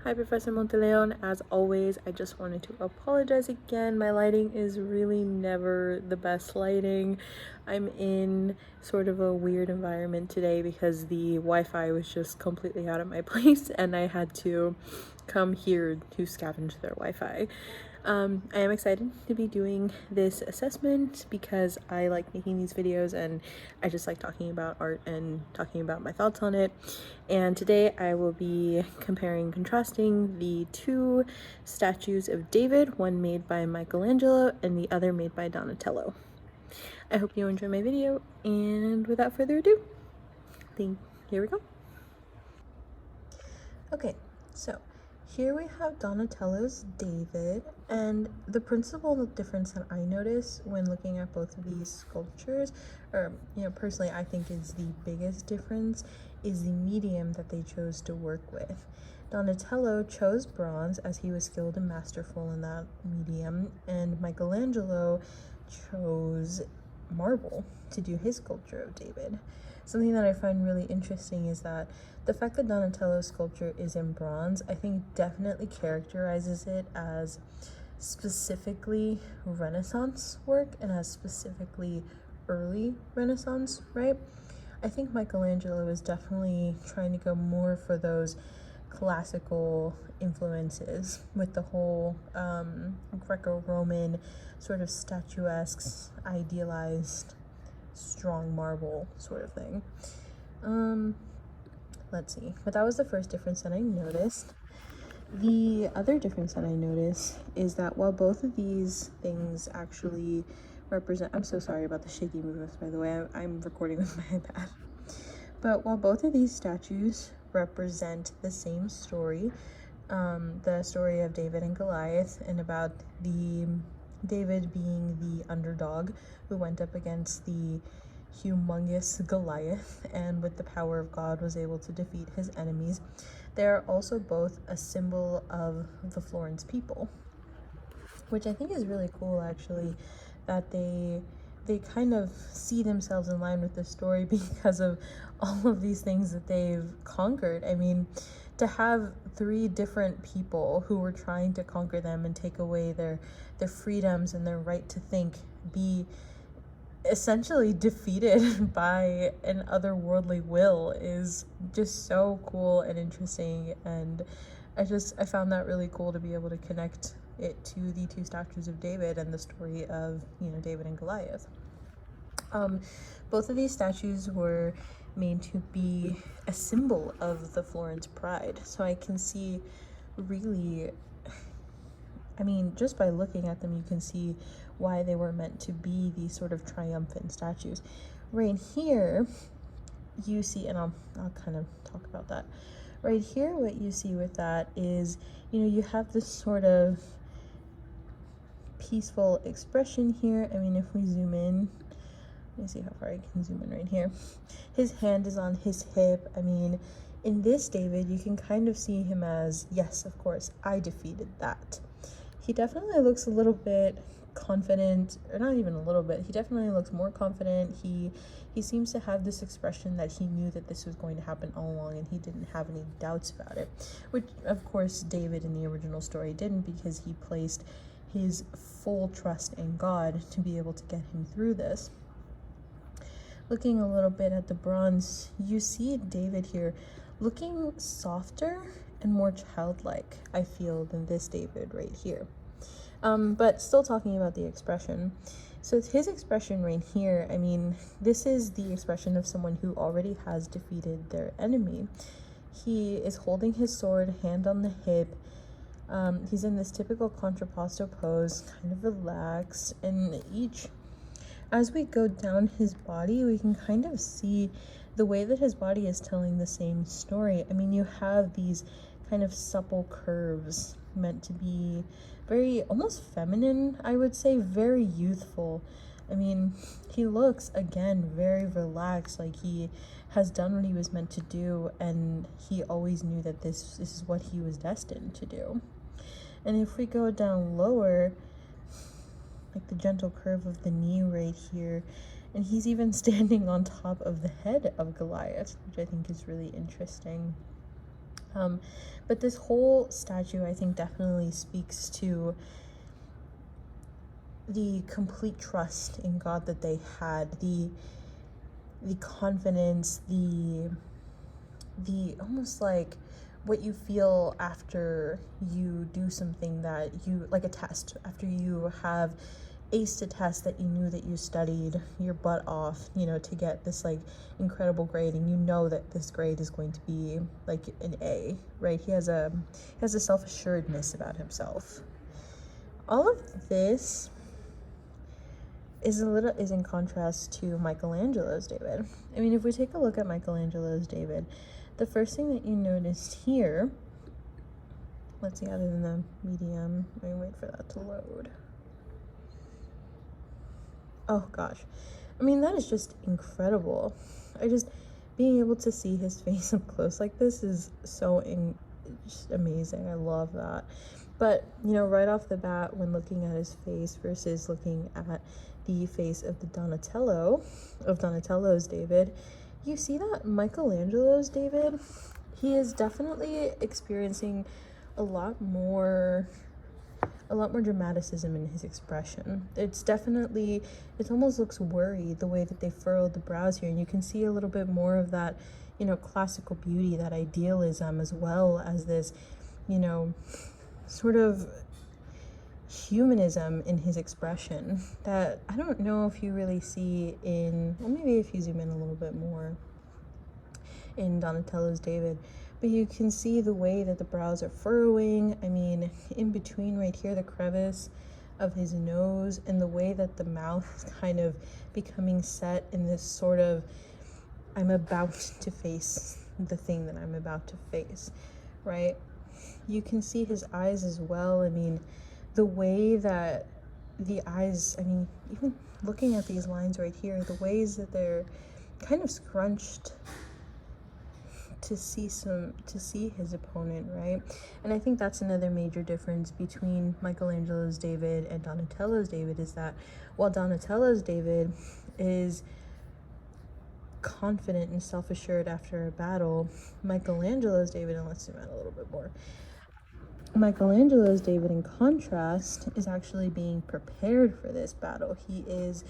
Hi, Professor Monteleon. As always, I just wanted to apologize again. My lighting is really never the best lighting. I'm in sort of a weird environment today because the Wi-Fi was just completely out of my place and I had to come here to scavenge their Wi-Fi. I am excited to be doing this assessment because I like making these videos and I just like talking about art and talking about my thoughts on it. And today I will be comparing, contrasting the two statues of David, one made by Michelangelo and the other made by Donatello. I hope you enjoy my video, and without further ado, here we go. Okay, so here we have Donatello's David, and the principal difference that I notice when looking at both of these sculptures, or personally I think is the biggest difference, is the medium that they chose to work with. Donatello chose bronze as he was skilled and masterful in that medium, and Michelangelo chose marble to do his sculpture of David. Something that I find really interesting is that the fact that Donatello's sculpture is in bronze, I think definitely characterizes it as specifically Renaissance work and as specifically early Renaissance, right? I think Michelangelo is definitely trying to go more for those classical influences with the whole Greco-Roman sort of statuesque, idealized, strong marble sort of thing. Let's see, but that was the first difference that I noticed. The other difference that I noticed is that while both of these things actually represent, I'm so sorry about the shaky movements, by the way, I'm recording with my iPad. But while both of these statues represent the same story, the story of David and Goliath, and about David being the underdog who went up against the humongous Goliath and with the power of God was able to defeat his enemies, they are also both a symbol of the Florence people, which I think is really cool actually, that they kind of see themselves in line with the story because of all of these things that they've conquered. I mean, to have three different people who were trying to conquer them and take away their freedoms and their right to think be essentially defeated by an otherworldly will is just so cool and interesting, and I found that really cool to be able to connect it to the two statues of David and the story of David and Goliath. Both of these statues were made to be a symbol of the Florence pride, so I can see really, I mean, just by looking at them, you can see why they were meant to be these sort of triumphant statues. Right here, you see, and I'll kind of talk about that. Right here, what you see with that is, you have this sort of peaceful expression here. I mean, if we zoom in, let me see how far I can zoom in right here. His hand is on his hip. I mean, in this David, you can kind of see him as, yes, of course, I defeated that. He definitely looks a little bit confident, or not even a little bit, he definitely looks more confident. He seems to have this expression that he knew that this was going to happen all along and he didn't have any doubts about it, which of course David in the original story didn't, because he placed his full trust in God to be able to get him through this. Looking a little bit at the bronze, you see David here looking softer and more childlike, I feel, than this David right here. But still talking about the expression. So his expression right here, I mean, this is the expression of someone who already has defeated their enemy. He is holding his sword, hand on the hip. He's in this typical contrapposto pose, kind of relaxed, and as we go down his body, we can kind of see the way that his body is telling the same story. I mean, you have these kind of supple curves meant to be very almost feminine, I would say, very youthful. I mean, he looks, again, very relaxed, like he has done what he was meant to do, and he always knew that this is what he was destined to do. And if we go down lower, like the gentle curve of the knee right here, and he's even standing on top of the head of Goliath, which I think is really interesting. But this whole statue, I think, definitely speaks to the complete trust in God that they had, the confidence, the almost like what you feel after you do something that you, like a test, after you have aced a test that you knew that you studied your butt off, to get this like incredible grade, and you know that this grade is going to be like an A, right? He has a self-assuredness about himself. All of this is in contrast to Michelangelo's David. I mean, if we take a look at Michelangelo's David, the first thing that you noticed here, let's see, other than the medium, let me wait for that to load. Oh gosh, I mean, that is just incredible. Being able to see his face up close like this is so just amazing. I love that. But, right off the bat, when looking at his face versus looking at the face of Donatello's David, you see that Michelangelo's David, he is definitely experiencing a lot more dramaticism in his expression. It almost looks worried the way that they furrowed the brows here, and you can see a little bit more of that, classical beauty, that idealism, as well as this, sort of humanism in his expression that I don't know if you really see maybe if you zoom in a little bit more in Donatello's David, but you can see the way that the brows are furrowing. I mean, in between right here, the crevice of his nose, and the way that the mouth is kind of becoming set in this sort of, I'm about to face the thing that I'm about to face, right? You can see his eyes as well. I mean, the way that the eyes, I mean, even looking at these lines right here, the ways that they're kind of scrunched to see his opponent, right? And I think that's another major difference between Michelangelo's David and Donatello's David, is that while Donatello's David is confident and self-assured after a battle, Michelangelo's David, and let's zoom out a little bit more, Michelangelo's David, in contrast, is actually being prepared for this battle. He is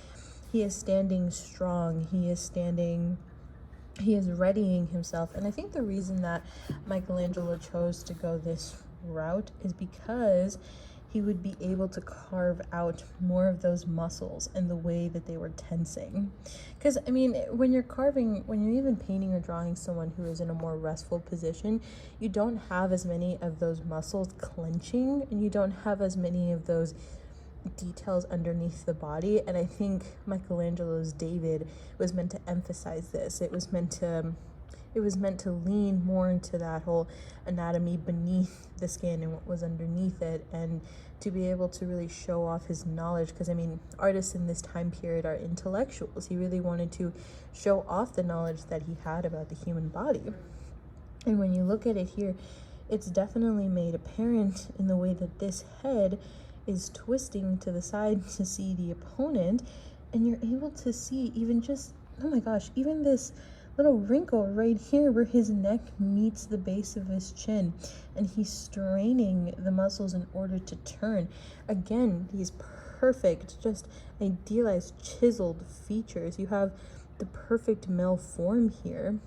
standing strong. He is readying himself. And I think the reason that Michelangelo chose to go this route is because he would be able to carve out more of those muscles and the way that they were tensing. Because, I mean, when you're even painting or drawing someone who is in a more restful position, you don't have as many of those muscles clenching, and you don't have as many of those details underneath the body. And I think Michelangelo's David was meant to emphasize this. It was meant to lean more into that whole anatomy beneath the skin and what was underneath it, and to be able to really show off his knowledge. Because, I mean, artists in this time period are intellectuals. He really wanted to show off the knowledge that he had about the human body. And when you look at it here, it's definitely made apparent in the way that this head is twisting to the side to see the opponent, and you're able to see even just, oh my gosh, even this little wrinkle right here where his neck meets the base of his chin, and he's straining the muscles in order to turn. Again, these perfect, just idealized, chiseled features. You have the perfect male form here.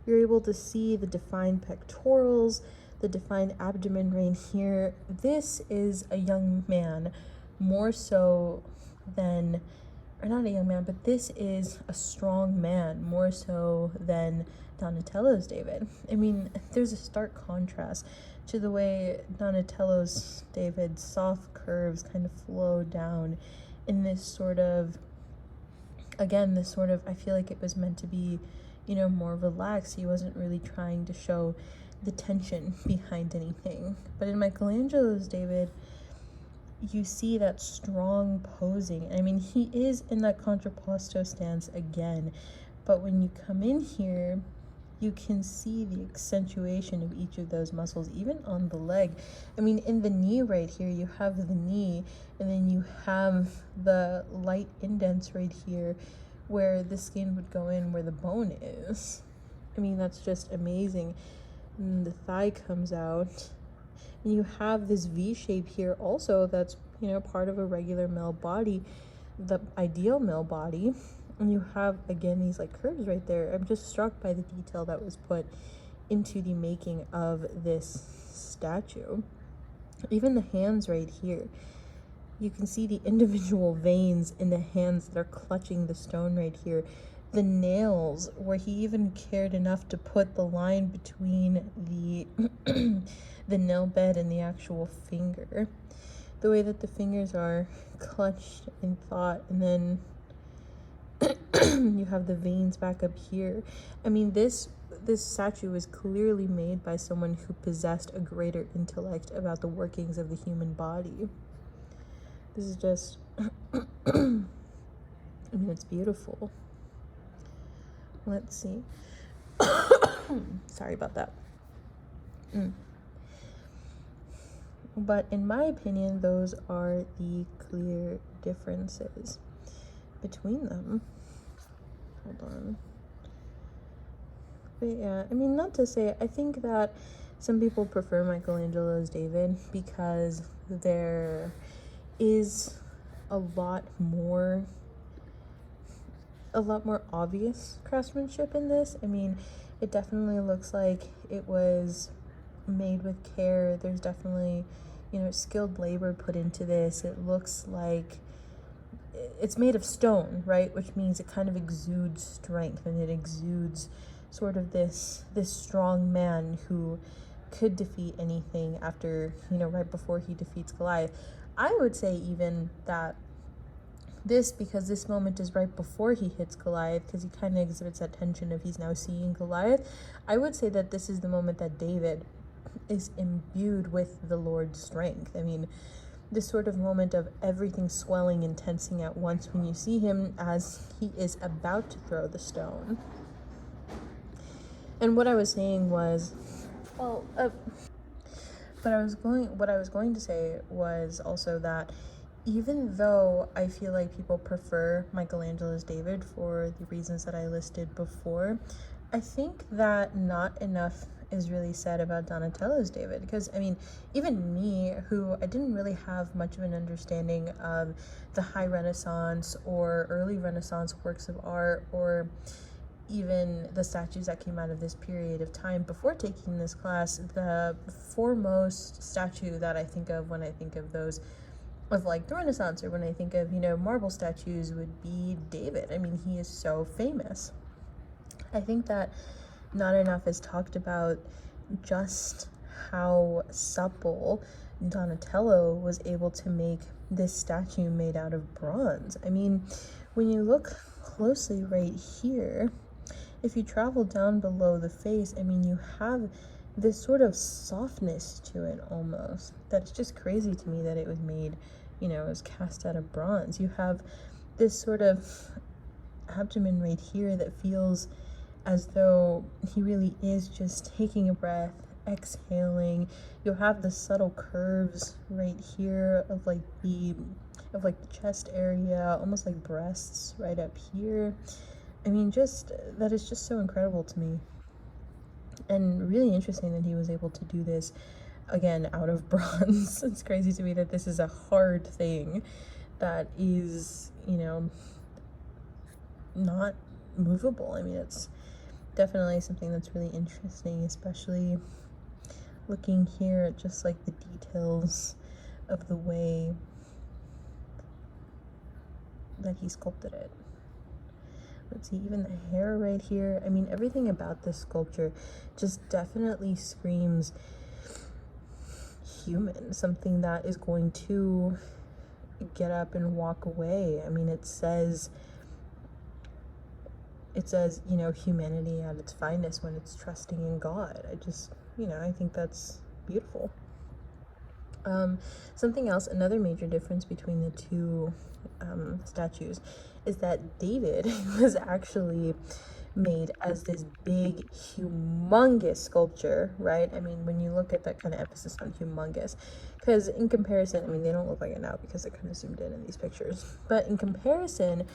You're able to see the defined pectorals, the defined abdomen right here. This is a young man, more so than, or not a young man, but this is a strong man, more so than Donatello's David. I mean, there's a stark contrast to the way Donatello's David's soft curves kind of flow down in this sort of, again, this sort of, I feel like it was meant to be, more relaxed. He wasn't really trying to show the tension behind anything. But in Michelangelo's David, you see that strong posing. I mean, he is in that contrapposto stance again, but when you come in here, you can see the accentuation of each of those muscles, even on the leg. I mean, in the knee right here, you have the knee, and then you have the light indents right here where the skin would go in where the bone is. I mean, that's just amazing. and the thigh comes out. And you have this V shape here also that's, part of a regular male body, the ideal male body. And you have, again, these like curves right there. I'm just struck by the detail that was put into the making of this statue. Even the hands right here. You can see the individual veins in the hands that are clutching the stone right here. The nails, where he even cared enough to put the line between the the nail bed and the actual finger. The way that the fingers are clutched in thought, and then you have the veins back up here. I mean, this statue was clearly made by someone who possessed a greater intellect about the workings of the human body. This is just, I mean, it's beautiful. Let's see. Sorry about that. But in my opinion, those are the clear differences between them. Hold on. But yeah, I mean, not to say, I think that some people prefer Michelangelo's David because there is a lot more obvious craftsmanship in this. I mean, it definitely looks like it was made with care. There's definitely, skilled labor put into this. It looks like it's made of stone, right? Which means it kind of exudes strength, and it exudes sort of this strong man who could defeat anything after, right before he defeats Goliath. I would say even that because this moment is right before he hits Goliath, because he kind of exhibits that tension of he's now seeing Goliath. I would say that this is the moment that David is imbued with the Lord's strength. I mean, this sort of moment of everything swelling and tensing at once when you see him as he is about to throw the stone. And what I was saying was, what I was going to say was also that even though I feel like people prefer Michelangelo's David for the reasons that I listed before, I think that not enough is really said about Donatello's David. Because, I mean, even me, who I didn't really have much of an understanding of the High Renaissance or early Renaissance works of art, or even the statues that came out of this period of time before taking this class, the foremost statue that I think of when I think of those of like the Renaissance, or when I think of, marble statues, would be David. I mean, he is so famous. I think that not enough is talked about just how supple Donatello was able to make this statue made out of bronze. I mean, when you look closely right here, if you travel down below the face, I mean, you have this sort of softness to it almost. That's just crazy to me that it was made, it was cast out of bronze. You have this sort of abdomen right here that feels as though he really is just taking a breath, exhaling. You'll have the subtle curves right here of like the chest area, almost like breasts right up here. I mean, just that is just so incredible to me, and really interesting that he was able to do this again out of bronze. It's crazy to me that this is a hard thing that is, not movable. I mean, it's definitely something that's really interesting, especially looking here at just like the details of the way that he sculpted it. Let's see, even the hair right here. I mean, everything about this sculpture just definitely screams human, something that is going to get up and walk away. I mean, it says, humanity at its finest when it's trusting in God. I think that's beautiful. Something else, another major difference between the two statues is that David was actually made as this big, humongous sculpture, right? I mean, when you look at that kind of emphasis on humongous, because in comparison, I mean, they don't look like it now because they're kind of zoomed in these pictures, but in comparison,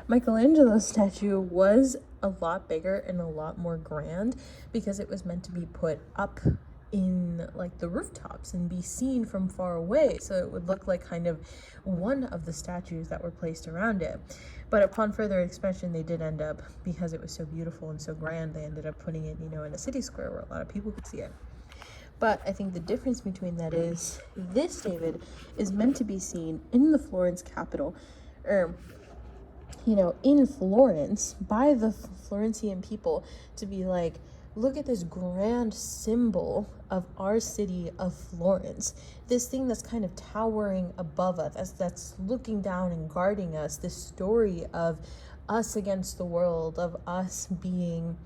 Michelangelo's statue was a lot bigger and a lot more grand because it was meant to be put up in like the rooftops and be seen from far away, so it would look like kind of one of the statues that were placed around it. But upon further expansion, they did end up, because it was so beautiful and so grand, they ended up putting it, you know, in a city square where a lot of people could see it. But I think the difference between that is this David is meant to be seen in the Florence capital, or you know, in Florence by the Florentine people, to be like, look at this grand symbol of our city of Florence. This thing that's kind of towering above us, that's looking down and guarding us. This story of us against the world, of us being,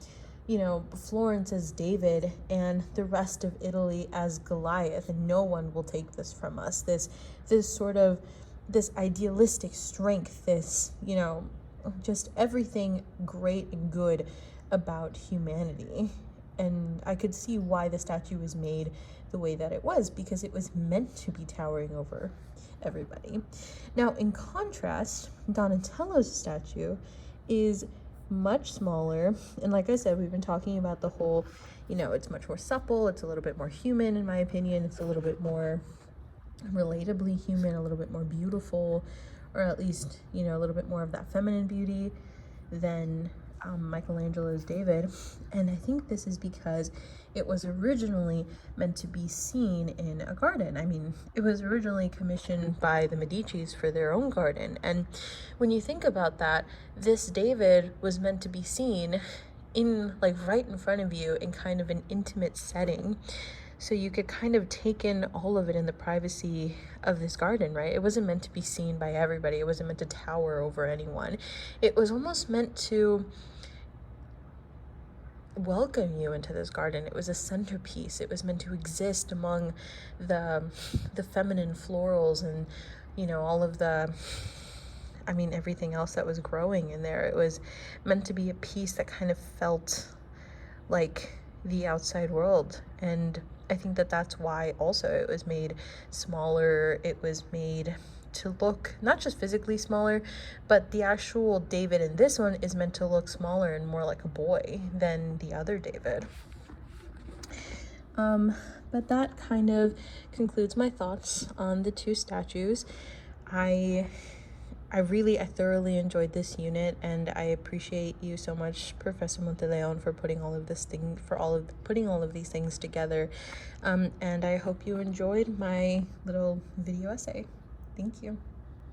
you know, Florence as David and the rest of Italy as Goliath, and no one will take this from us. This sort of, this idealistic strength, this, you know, just everything great and good about humanity. And I could see why the statue was made the way that it was, because it was meant to be towering over everybody. Now, in contrast, Donatello's statue is much smaller, and like I said, we've been talking about the whole, you know, it's much more supple, it's a little bit more human in my opinion, it's a little bit more relatably human, a little bit more beautiful, or at least, you know, a little bit more of that feminine beauty than Michelangelo's David. And I think this is because it was originally meant to be seen in a garden. I mean, it was originally commissioned by the Medicis for their own garden. And when you think about that, this David was meant to be seen in, like, right in front of you in kind of an intimate setting. So you could kind of take in all of it in the privacy of this garden, right? It wasn't meant to be seen by everybody. It wasn't meant to tower over anyone. It was almost meant to welcome you into this garden. It was a centerpiece. It was meant to exist among the feminine florals and, you know, all of the, I mean, everything else that was growing in there. It was meant to be a piece that kind of felt like the outside world. And I think that that's why also it was made smaller. It was made to look not just physically smaller, but the actual David in this one is meant to look smaller and more like a boy than the other David. But that kind of concludes my thoughts on the two statues. I thoroughly enjoyed this unit, and I appreciate you so much, Professor Monteleone, for putting all of these things together. And I hope you enjoyed my little video essay. Thank you.